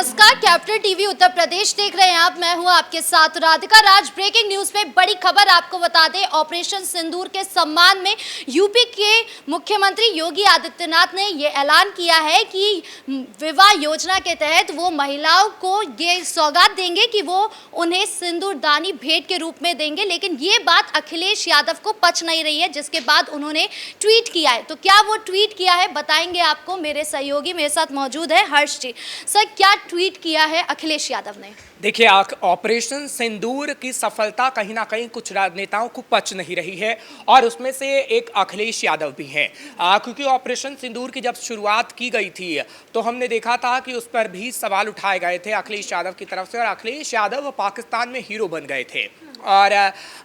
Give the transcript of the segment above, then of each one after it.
नमस्कार, capital TV Uttar Pradesh देख रहे हैं आप। मैं हूं आपके साथ राधिका राज। ब्रेकिंग न्यूज में बड़ी खबर आपको बता दें, ऑपरेशन सिंदूर के सम्मान में यूपी के मुख्यमंत्री योगी आदित्यनाथ ने ये ऐलान किया है कि विवाह योजना के तहत वो महिलाओं को ये सौगात देंगे कि वो उन्हें सिंदूरदानी भेंट के रूप में देंगे। लेकिन ये बात अखिलेश यादव को पच नहीं रही है, जिसके बाद उन्होंने ट्वीट किया है। तो क्या वो ट्वीट किया है बताएंगे आपको। मेरे सहयोगी मेरे साथ मौजूद है हर्ष जी। सर, क्या ट्वीट किया है अखिलेश यादव ने? देखिए, ऑपरेशन सिंदूर की सफलता कहीं ना कहीं कुछ राजनेताओं को पच नहीं रही है और उसमें से एक अखिलेश यादव भी हैं। क्योंकि ऑपरेशन सिंदूर की जब शुरुआत की गई थी तो हमने देखा था कि उस पर भी सवाल उठाए गए थे अखिलेश यादव की तरफ से, और अखिलेश यादव पाकिस्तान में हीरो बन गए थे। और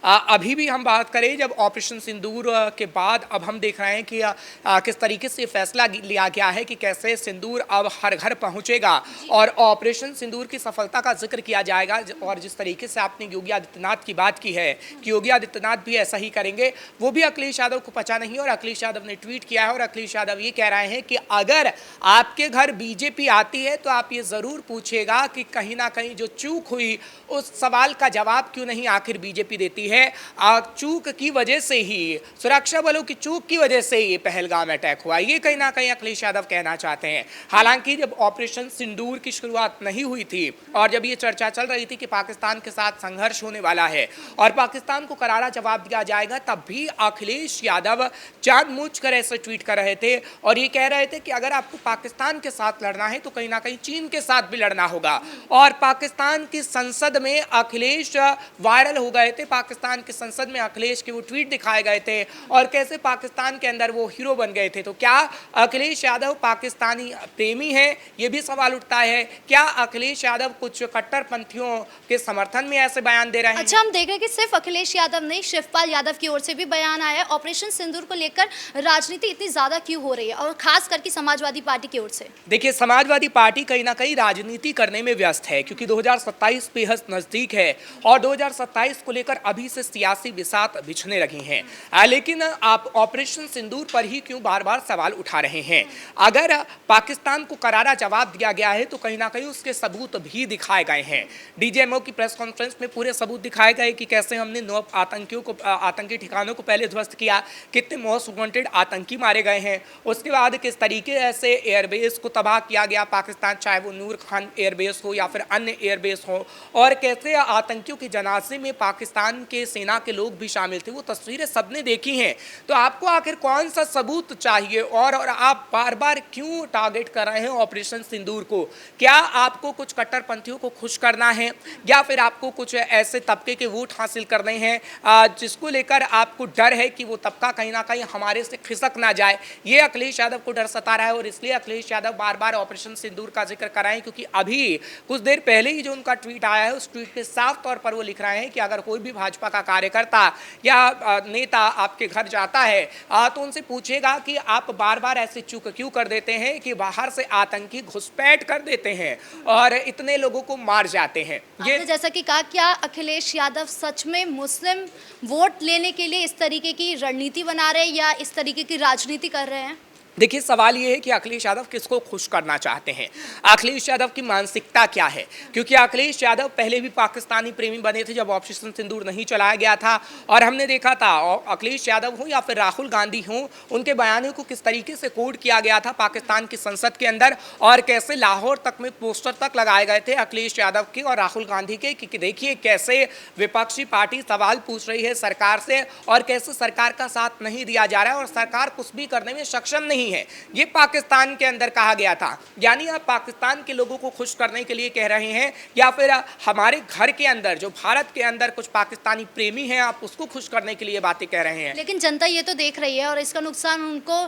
अभी भी हम बात करें जब ऑपरेशन सिंदूर के बाद अब हम देख रहे हैं कि किस तरीके से फैसला लिया गया है कि कैसे सिंदूर अब हर घर पहुंचेगा और ऑपरेशन सिंदूर की सफलता का जिक्र किया जाएगा। और जिस तरीके से आपने योगी आदित्यनाथ की बात की है कि योगी आदित्यनाथ भी ऐसा ही करेंगे, वो भी अखिलेश यादव को पचा नहीं। और अखिलेश यादव ने ट्वीट किया है और अखिलेश यादव ये कह रहे हैं कि अगर आपके घर बीजेपी आती है तो आप ये ज़रूर पूछेगा कि कहीं ना कहीं जो चूक हुई उस सवाल का जवाब क्यों नहीं आखिर बीजेपी देती है। चूक की वजह से ही, सुरक्षा बलों की चूक की वजह से ये पहलगाम अटैक हुआ, ये कहीं ना कहीं अखिलेश यादव कहना चाहते हैं। हालांकि जब ऑपरेशन सिंदूर की शुरुआत नहीं हुई थी और जब ये चर्चा चल रही थी कि पाकिस्तान के साथ संघर्ष होने वाला है और पाकिस्तान को करारा जवाब दिया जाएगा, तब भी अखिलेश यादव जानबूझकर ऐसे ट्वीट कर रहे थे और ये कह रहे थे कि अगर आपको पाकिस्तान के साथ लड़ना है तो कहीं ना कहीं चीन के साथ भी लड़ना होगा। और पाकिस्तान की संसद में अखिलेश वायरल हो गए थे, पाकिस्तान की संसद में अखिलेश के वो ट्वीट दिखाए गए थे और कैसे पाकिस्तान के अंदर वो हीरो बन गए थे। तो क्या अखिलेश यादव पाकिस्तानी प्रेमी हैं, ये भी सवाल उठता है। क्या अखिलेश यादव कुछ कट्टरपंथियों के समर्थन में ऐसे बयान दे रहे हैं? अच्छा, हम देख रहे हैं कि सिर्फ अखिलेश यादव नहीं, शिवपाल यादव की ओर से भी बयान आया है। ऑपरेशन सिंदूर को लेकर राजनीति इतनी ज्यादा क्यों हो रही है, और खास करके समाजवादी पार्टी की ओर से? देखिए, समाजवादी पार्टी कहीं ना कहीं राजनीति करने में व्यस्त है क्योंकि 2027 बेहद नजदीक है और 2027 को लेकर अभी से सियासी बिसात बिछने लगी हैं। लेकिन आप ऑपरेशन सिंदूर पर ही क्यों बार बार सवाल उठा रहे हैं? अगर पाकिस्तान को करारा जवाब दिया गया है तो कहीं ना कहीं उसके सबूत भी दिखाए गए हैं। डीजीएमओ की प्रेस कॉन्फ्रेंस में पूरे सबूत दिखाए गए कि कैसे हमने 9 आतंकी ठिकानों को पहले ध्वस्त किया, कितने मोस्ट वांटेड आतंकी मारे गए हैं, उसके बाद किस तरीके से एयरबेस को तबाह किया गया पाकिस्तान, चाहे वो नूर खान एयरबेस हो या फिर अन्य एयरबेस हो, और कैसे आतंकियों के जनाजे में पाकिस्तान के सेना के लोग भी शामिल थे। वो तस्वीरें सबने देखी हैं। तो आपको आखिर कौन सा सबूत चाहिए और आप बार बार क्यों टारगेट कर रहे हैं ऑपरेशन सिंदूर को? क्या आपको कुछ कट्टरपंथियों को खुश करना है या फिर आपको कुछ ऐसे तबके के वोट हासिल करने हैं जिसको लेकर आपको डर है कि वो तबका कहीं ना कहीं हमारे से खिसक ना जाए? ये अखिलेश यादव को डर सता रहा है और इसलिए अखिलेश यादव बार बार ऑपरेशन सिंदूर का जिक्र कर रहे हैं। क्योंकि अभी कुछ देर पहले ही जो उनका ट्वीट आया है उस ट्वीट पे साफ तौर पर वो लिख रहे हैं कि अगर कोई भी भाजपा का कार्यकर्ता या नेता आपके घर जाता है तो उनसे पूछेगा कि आप बार बार ऐसे चूक क्यों कर देते हैं कि बाहर से आतंकी घुसपैठ कर देते हैं और इतने लोगों को मार जाते हैं। ये जैसा कि कहा, क्या अखिलेश यादव सच में मुस्लिम वोट लेने के लिए इस तरीके की रणनीति बना रहे हैं या इस तरीके की राजनीति कर रहे हैं? देखिए, सवाल ये है कि अखिलेश यादव किसको खुश करना चाहते हैं, अखिलेश यादव की मानसिकता क्या है। क्योंकि अखिलेश यादव पहले भी पाकिस्तानी प्रेमी बने थे जब ऑपरेशन सिंदूर नहीं चलाया गया था और हमने देखा था अखिलेश यादव हो या फिर राहुल गांधी हो, उनके बयानों को किस तरीके से कोड किया गया था पाकिस्तान की संसद के अंदर और कैसे लाहौर तक में पोस्टर तक लगाए गए थे अखिलेश यादव के और राहुल गांधी के कि देखिए कैसे विपक्षी पार्टी सवाल पूछ रही है सरकार से और कैसे सरकार का साथ नहीं दिया जा रहा है और सरकार कुछ भी करने में सक्षम नहीं है। ये पाकिस्तान के अंदर कहा गया था। यानी आप पाकिस्तान के लोगों को खुश करने के लिए कह रहे हैं या फिर हमारे घर के अंदर जो भारत के अंदर कुछ पाकिस्तानी प्रेमी हैं आप उसको खुश करने के लिए बातें कह रहे हैं? लेकिन जनता ये तो देख रही है और इसका नुकसान उनको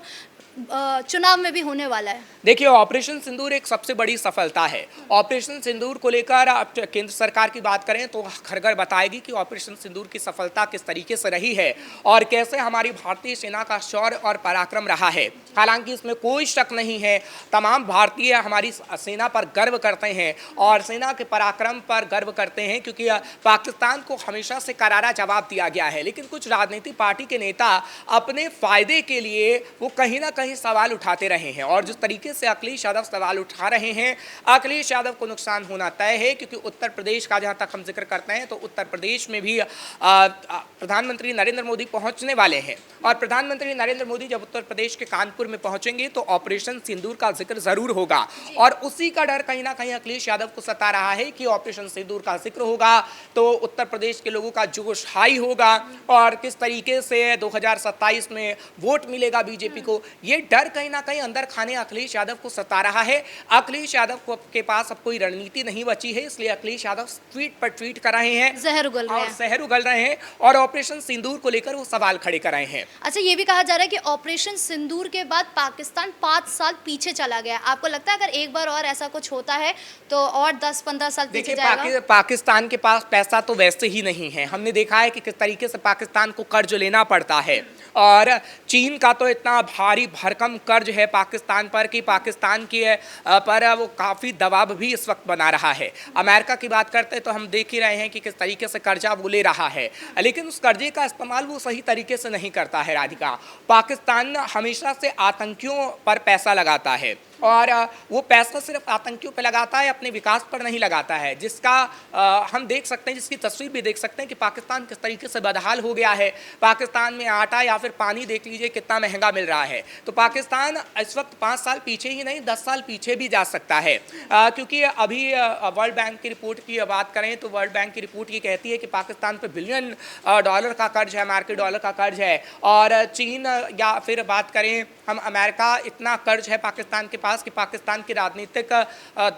चुनाव में भी होने वाला है। देखिए, ऑपरेशन सिंदूर एक सबसे बड़ी सफलता है। ऑपरेशन सिंदूर को लेकर आप केंद्र सरकार की बात करें तो घर घर बताएगी कि ऑपरेशन सिंदूर की सफलता किस तरीके से रही है और कैसे हमारी भारतीय सेना का शौर्य और पराक्रम रहा है। हालांकि इसमें कोई शक नहीं है, तमाम भारतीय हमारी सेना पर गर्व करते हैं और सेना के पराक्रम पर गर्व करते हैं क्योंकि पाकिस्तान को हमेशा से करारा जवाब दिया गया है। लेकिन कुछ राजनीतिक पार्टी के नेता अपने फायदे के लिए वो कहीं ना कहीं कहीं सवाल उठाते रहे हैं, और जिस तरीके से अखिलेश यादव सवाल उठा रहे हैं, अखिलेश यादव को नुकसान होना तय है, क्योंकि उत्तर प्रदेश का जहां तक हम जिक्र करते हैं तो उत्तर प्रदेश में भी प्रधानमंत्री नरेंद्र मोदी पहुंचने वाले हैं, और प्रधानमंत्री नरेंद्र मोदी जब उत्तर प्रदेश के कानपुर में पहुंचेंगे तो ऑपरेशन सिंदूर का जिक्र जरूर होगा, और उसी का डर कहीं ना कहीं अखिलेश यादव को सता रहा है कि ऑपरेशन सिंदूर का जिक्र होगा तो उत्तर प्रदेश के लोगों का जोश हाई होगा, और किस तरीके से 2027 में वोट मिलेगा बीजेपी को, ये डर कहीं ना कहीं अंदर खाने अखिलेश यादव को सता रहा है। अखिलेश यादव के पास अब कोई रणनीति नहीं बची है, इसलिए अखिलेश यादव ट्वीट पर ट्वीट कर रहे हैं, जहर उगल रहे हैं, और ऑपरेशन सिंदूर को लेकर वो सवाल खड़े कर रहे हैं। अच्छा, ये भी कहा जा रहा है कि ऑपरेशन सिंदूर के बाद पाकिस्तान 5 साल पीछे चला गया। आपको लगता है अगर एक बार और ऐसा कुछ होता है तो और 10-15 साल पीछे जाएगा? पाकिस्तान के पास पैसा तो वैसे ही नहीं है, हमने देखा है कि किस तरीके से पाकिस्तान को कर्ज लेना पड़ता है, और चीन का तो इतना भारी भरकम कर्ज है पाकिस्तान पर कि पाकिस्तान के पर वो काफ़ी दबाव भी इस वक्त बना रहा है। अमेरिका की बात करते हैं तो हम देख ही रहे हैं कि किस तरीके से कर्जा वो ले रहा है, लेकिन उस कर्जे का इस्तेमाल वो सही तरीके से नहीं करता है। राधिका, पाकिस्तान हमेशा से आतंकियों पर पैसा लगाता है, और वो पैसा सिर्फ आतंकियों पे लगाता है, अपने विकास पर नहीं लगाता है, जिसका हम देख सकते हैं, जिसकी तस्वीर भी देख सकते हैं कि पाकिस्तान किस तरीके से बदहाल हो गया है। पाकिस्तान में आटा या फिर पानी देख लीजिए कितना महंगा मिल रहा है। तो पाकिस्तान इस वक्त 5 साल पीछे ही नहीं 10 साल पीछे भी जा सकता है, क्योंकि अभी वर्ल्ड बैंक की रिपोर्ट की बात करें तो वर्ल्ड बैंक की रिपोर्ट ये कहती है कि पाकिस्तान पर बिलियन डॉलर का कर्ज है, अमेरिकी डॉलर का कर्ज है, और चीन या फिर बात करें हम अमेरिका, इतना कर्ज है पाकिस्तान के पास कि पाकिस्तान की राजनीतिक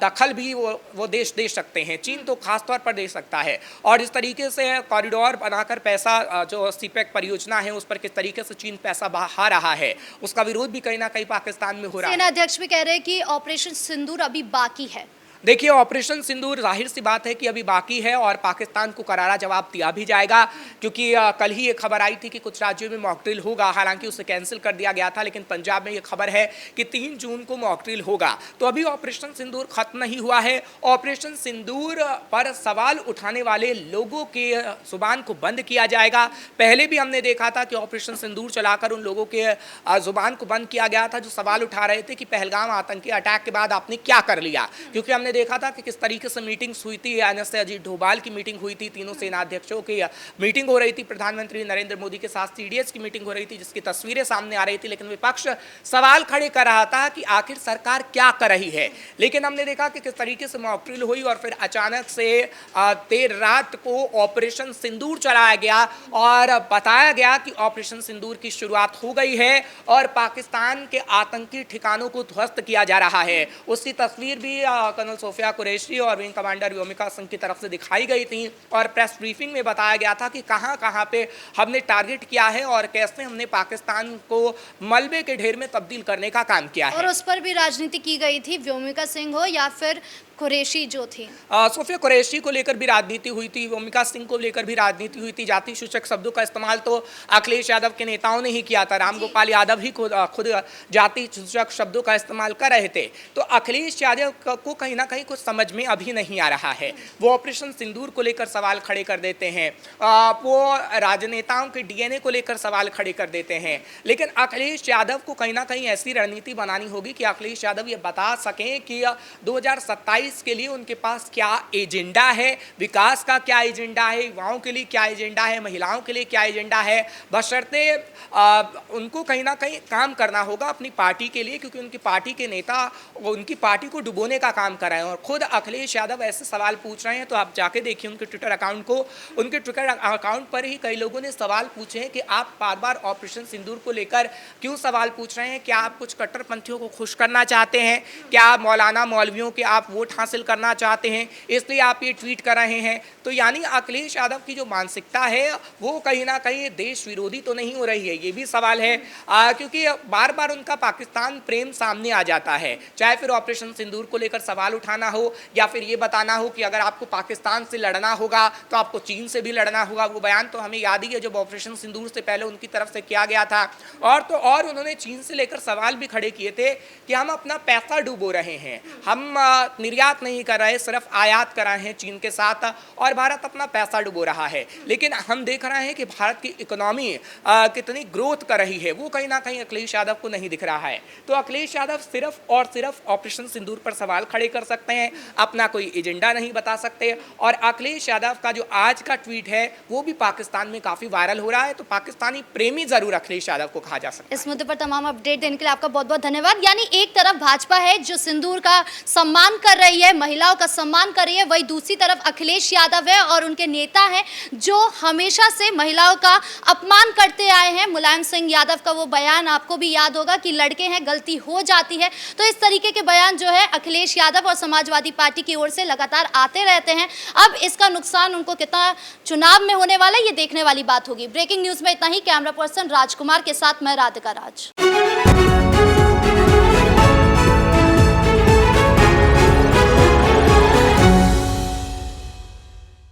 दखल भी वो देश दे सकते हैं, चीन तो खास तौर पर दे सकता है। और इस तरीके से कॉरिडोर बनाकर पैसा, जो सीपेक परियोजना है उस पर किस तरीके से चीन पैसा बहा रहा है, उसका विरोध भी कहीं ना कहीं पाकिस्तान में हो रहा है। सेना अध्यक्ष भी कह रहे हैं कि ऑपरेशन सिंदूर अभी बाकी है। देखिए, ऑपरेशन सिंदूर जाहिर सी बात है कि अभी बाकी है, और पाकिस्तान को करारा जवाब दिया भी जाएगा, क्योंकि कल ही ये खबर आई थी कि कुछ राज्यों में मॉक ड्रिल होगा, हालांकि उसे कैंसिल कर दिया गया था, लेकिन पंजाब में ये खबर है कि 3 जून को मॉक ड्रिल होगा। तो अभी ऑपरेशन सिंदूर खत्म नहीं हुआ है। ऑपरेशन सिंदूर पर सवाल उठाने वाले लोगों के जुबान को बंद किया जाएगा। पहले भी हमने देखा था कि ऑपरेशन सिंदूर चलाकर उन लोगों के जुबान को बंद किया गया था जो सवाल उठा रहे थे कि पहलगाम आतंकी अटैक के बाद आपने क्या कर लिया, क्योंकि हमने देखा था कि किस तरीके से मीटिंग्स हुई थी। एनएसए अजीत डोभाल की मीटिंग हुई थी, तीनों सेनाध्यक्षों की मीटिंग हो रही थी, प्रधानमंत्री नरेंद्र मोदी के साथ सीडीएस की मीटिंग हो रही थी, जिसकी तस्वीरें सामने आ रही थी, लेकिन विपक्ष सवाल खड़े कर रहा था कि आखिर सरकार क्या कर रही है। लेकिन हमने देखा कि किस तरीके से मॉक ड्रिल हुई, और फिर अचानक से देर रात को ऑपरेशन सिंदूर चलाया गया, और बताया गया कि ऑपरेशन सिंदूर की शुरुआत हो गई है और पाकिस्तान के आतंकी ठिकानों को ध्वस्त किया जा रहा है। उसकी तस्वीर भी कर्नल सोफिया कुरैशी और विंग कमांडर व्योमिका सिंह की तरफ से दिखाई गई थी, और प्रेस ब्रीफिंग में बताया गया था कि कहां कहां पे हमने टारगेट किया है और कैसे हमने पाकिस्तान को मलबे के ढेर में तब्दील करने का काम किया है। और उस पर भी राजनीति की गई थी, व्योमिका सिंह हो या फिर कुरैशी जो थी। सोफिया कुरैशी को लेकर भी राजनीति हुई थी, व्योमिका सिंह को लेकर भी राजनीति हुई थी। जाति सूचक शब्दों का इस्तेमाल तो अखिलेश यादव के नेताओं ने ही किया था, रामगोपाल यादव ही खुद जाति सूचक शब्दों का इस्तेमाल कर रहे थे। तो अखिलेश यादव को कहीं ना कहीं कुछ समझ में अभी नहीं आ रहा है। वो ऑपरेशन सिंदूर को लेकर सवाल खड़े कर देते हैं, वो राजनेताओं के डीएनए को लेकर सवाल खड़े कर देते हैं, लेकिन अखिलेश यादव को कहीं ना कहीं ऐसी रणनीति बनानी होगी कि अखिलेश यादव ये बता सकें कि 2027 के लिए उनके पास क्या एजेंडा है, विकास का क्या एजेंडा है, युवाओं के लिए क्या एजेंडा है, महिलाओं के लिए क्या एजेंडा है। बशर्ते उनको कहीं ना कहीं काम करना होगा अपनी पार्टी के लिए, क्योंकि उनकी पार्टी के नेता उनकी पार्टी को डुबोने का काम कर रहे हैं। और खुद अखिलेश यादव ऐसे सवाल पूछ रहे हैं, तो आप जाके देखिए उनके ट्विटर अकाउंट को, उनके ट्विटर अकाउंट पर ही कई लोगों ने सवाल पूछे हैं कि आप बार बार ऑपरेशन सिंदूर को लेकर क्यों सवाल पूछ रहे हैं, क्या आप कुछ कट्टरपंथियों को खुश करना चाहते हैं, क्या मौलाना मौलवियों के आप वोट हासिल करना चाहते हैं, इसलिए आप ये ट्वीट कर रहे हैं। तो यानी अखिलेश यादव की जो मानसिकता है वो कहीं ना कहीं देश विरोधी तो नहीं हो रही है, ये भी सवाल है, क्योंकि बार बार उनका पाकिस्तान प्रेम सामने आ जाता है, चाहे फिर ऑपरेशन सिंदूर को लेकर सवाल उठाने दिखाना हो या फिर ये बताना हो कि अगर आपको पाकिस्तान से लड़ना होगा तो आपको चीन से भी लड़ना होगा। वो बयान तो हमें याद ही है जब ऑपरेशन सिंदूर से पहले उनकी तरफ से किया गया था। और तो और उन्होंने चीन से लेकर सवाल भी खड़े किए थे कि हम अपना पैसा डुबो रहे हैं, हम निर्यात नहीं कर रहे, सिर्फ आयात कर रहे हैं चीन के साथ, और भारत अपना पैसा डुबो रहा है। लेकिन हम देख रहे हैं कि भारत की इकोनॉमी कितनी ग्रोथ कर रही है, वो कहीं ना कहीं अखिलेश यादव को नहीं दिख रहा है। तो अखिलेश यादव सिर्फ और सिर्फ ऑपरेशन सिंदूर पर सवाल खड़े कर सकते हैं, अपना कोई एजेंडा नहीं बता सकते। और अखिलेश यादव का जो आज का ट्वीट है वो भी पाकिस्तान में काफी वायरल हो रहा है, तो पाकिस्तानी प्रेमी जरूर अखिलेश यादव को कहा जा सकता है। इस मुद्दे पर तमाम अपडेट देने के लिए आपका बहुत बहुत धन्यवाद। यानी एक तरफ भाजपा है जो सिंदूर का सम्मान कर रही है, महिलाओं का सम्मान कर रही है, वही दूसरी तरफ अखिलेश यादव है और उनके नेता हैं जो हमेशा से महिलाओं का अपमान करते आए हैं। मुलायम सिंह यादव का वो बयान आपको भी याद होगा कि लड़के हैं, गलती हो जाती है। तो इस तरीके के बयान जो है अखिलेश यादव और समाजवादी पार्टी की ओर से लगातार आते रहते हैं। अब इसका नुकसान उनको कितना चुनाव में होने वाला है ये देखने वाली बात होगी। ब्रेकिंग न्यूज में इतना ही। कैमरा पर्सन राजकुमार के साथ मैं राधिका राज।